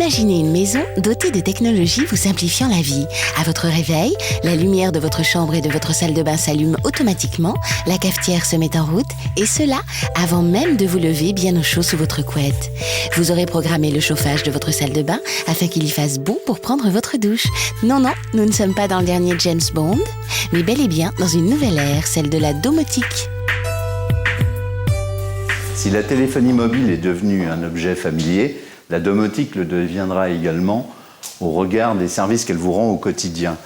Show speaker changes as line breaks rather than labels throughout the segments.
Imaginez une maison dotée de technologies vous simplifiant la vie. À votre réveil, la lumière de votre chambre et de votre salle de bain s'allume automatiquement, la cafetière se met en route, et cela avant même de vous lever bien au chaud sous votre couette. Vous aurez programmé le chauffage de votre salle de bain afin qu'il y fasse bon pour prendre votre douche. Non, nous ne sommes pas dans le dernier James Bond, mais bel et bien dans une nouvelle ère, celle de la domotique.
Si la téléphonie mobile est devenue un objet familier, la domotique le deviendra également au regard des services qu'elle vous rend au quotidien.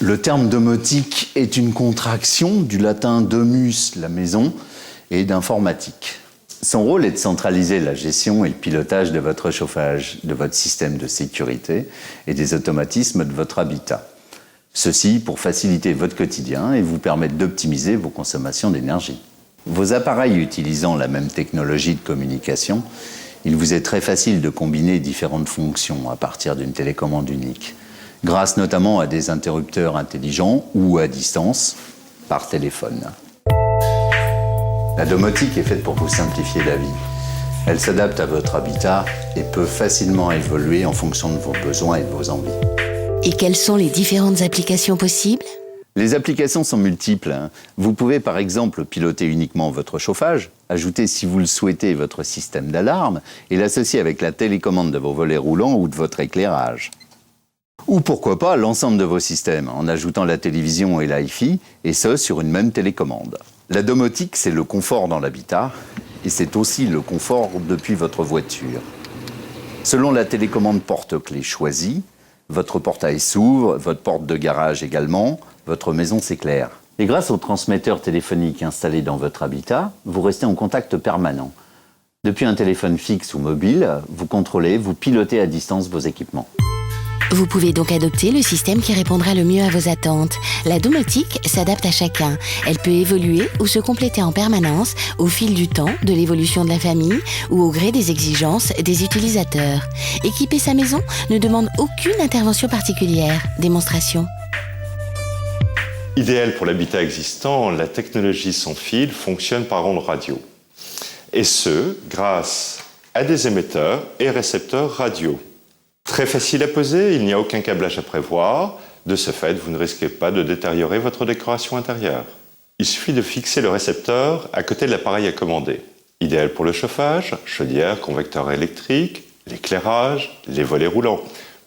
Le terme domotique est une contraction du latin domus, la maison, et d'informatique. Son rôle est de centraliser la gestion et le pilotage de votre chauffage, de votre système de sécurité et des automatismes de votre habitat. Ceci pour faciliter votre quotidien et vous permettre d'optimiser vos consommations d'énergie. Vos appareils utilisant la même technologie de communication, il vous est très facile de combiner différentes fonctions à partir d'une télécommande unique, grâce notamment à des interrupteurs intelligents ou à distance, par téléphone. La domotique est faite pour vous simplifier la vie. Elle s'adapte à votre habitat et peut facilement évoluer en fonction de vos besoins et de vos envies.
Et quelles sont les différentes applications possibles ?
Les applications sont multiples. Vous pouvez par exemple piloter uniquement votre chauffage, ajouter si vous le souhaitez votre système d'alarme et l'associer avec la télécommande de vos volets roulants ou de votre éclairage. Ou pourquoi pas l'ensemble de vos systèmes en ajoutant la télévision et l'Hi-Fi et ce sur une même télécommande. La domotique, c'est le confort dans l'habitat et c'est aussi le confort depuis votre voiture. Selon la télécommande porte-clés choisie, votre portail s'ouvre, votre porte de garage également, votre maison s'éclaire. Et grâce au transmetteur téléphonique installé dans votre habitat, vous restez en contact permanent. Depuis un téléphone fixe ou mobile, vous contrôlez, vous pilotez à distance vos équipements.
Vous pouvez donc adopter le système qui répondra le mieux à vos attentes. La domotique s'adapte à chacun. Elle peut évoluer ou se compléter en permanence au fil du temps, de l'évolution de la famille ou au gré des exigences des utilisateurs. Équiper sa maison ne demande aucune intervention particulière. Démonstration.
Idéal pour l'habitat existant, la technologie sans fil fonctionne par ondes radio. Et ce, grâce à des émetteurs et récepteurs radio. Très facile à poser, il n'y a aucun câblage à prévoir. De ce fait, vous ne risquez pas de détériorer votre décoration intérieure. Il suffit de fixer le récepteur à côté de l'appareil à commander. Idéal pour le chauffage, chaudière, convecteur électrique, l'éclairage, les volets roulants.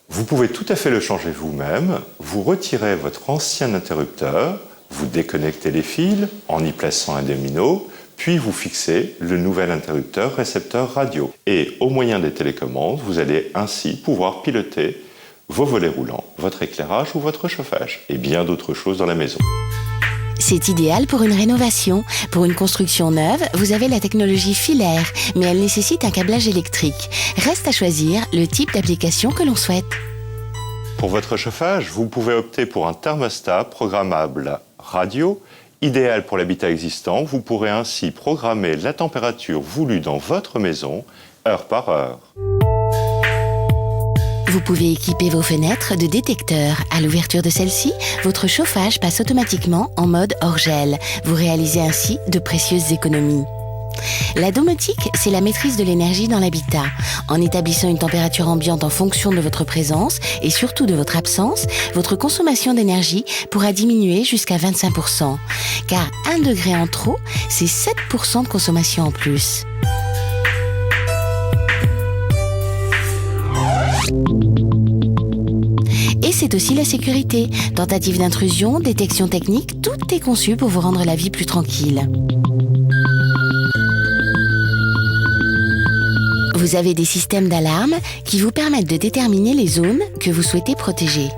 Vous pouvez tout à fait le changer vous-même. Vous retirez votre ancien interrupteur, vous déconnectez les fils en y plaçant un domino, puis vous fixez le nouvel interrupteur récepteur radio. Et au moyen des télécommandes, vous allez ainsi pouvoir piloter vos volets roulants, votre éclairage ou votre chauffage, et bien d'autres choses dans la maison.
C'est idéal pour une rénovation. Pour une construction neuve, vous avez la technologie filaire, mais elle nécessite un câblage électrique. Reste à choisir le type d'application que l'on souhaite.
Pour votre chauffage, vous pouvez opter pour un thermostat programmable radio. Idéal pour l'habitat existant, vous pourrez ainsi programmer la température voulue dans votre maison, heure par heure.
Vous pouvez équiper vos fenêtres de détecteurs. À l'ouverture de celle-ci, votre chauffage passe automatiquement en mode hors gel. Vous réalisez ainsi de précieuses économies. La domotique, c'est la maîtrise de l'énergie dans l'habitat. En établissant une température ambiante en fonction de votre présence et surtout de votre absence, votre consommation d'énergie pourra diminuer jusqu'à 25%. Car 1 degré en trop, c'est 7% de consommation en plus. Et c'est aussi la sécurité. Tentative d'intrusion, détection technique, tout est conçu pour vous rendre la vie plus tranquille. Vous avez des systèmes d'alarme qui vous permettent de déterminer les zones que vous souhaitez protéger.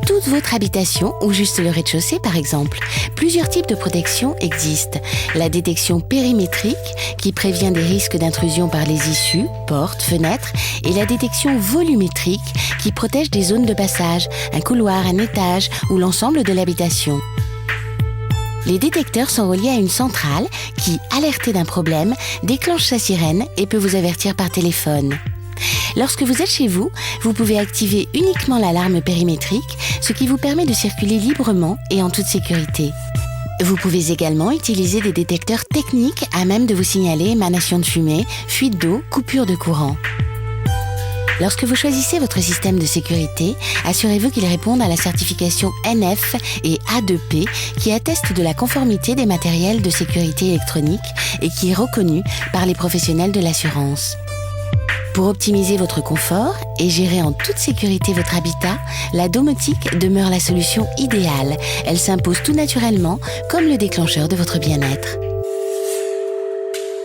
Toute votre habitation ou juste le rez-de-chaussée par exemple. Plusieurs types de protection existent. La détection périmétrique qui prévient des risques d'intrusion par les issues, portes, fenêtres et la détection volumétrique qui protège des zones de passage, un couloir, un étage ou l'ensemble de l'habitation. Les détecteurs sont reliés à une centrale qui, alertée d'un problème, déclenche sa sirène et peut vous avertir par téléphone. Lorsque vous êtes chez vous, vous pouvez activer uniquement l'alarme périmétrique, ce qui vous permet de circuler librement et en toute sécurité. Vous pouvez également utiliser des détecteurs techniques à même de vous signaler émanation de fumée, fuite d'eau, coupure de courant. Lorsque vous choisissez votre système de sécurité, assurez-vous qu'il réponde à la certification NF et A2P qui atteste de la conformité des matériels de sécurité électronique et qui est reconnu par les professionnels de l'assurance. Pour optimiser votre confort et gérer en toute sécurité votre habitat, la domotique demeure la solution idéale. Elle s'impose tout naturellement comme le déclencheur de votre bien-être.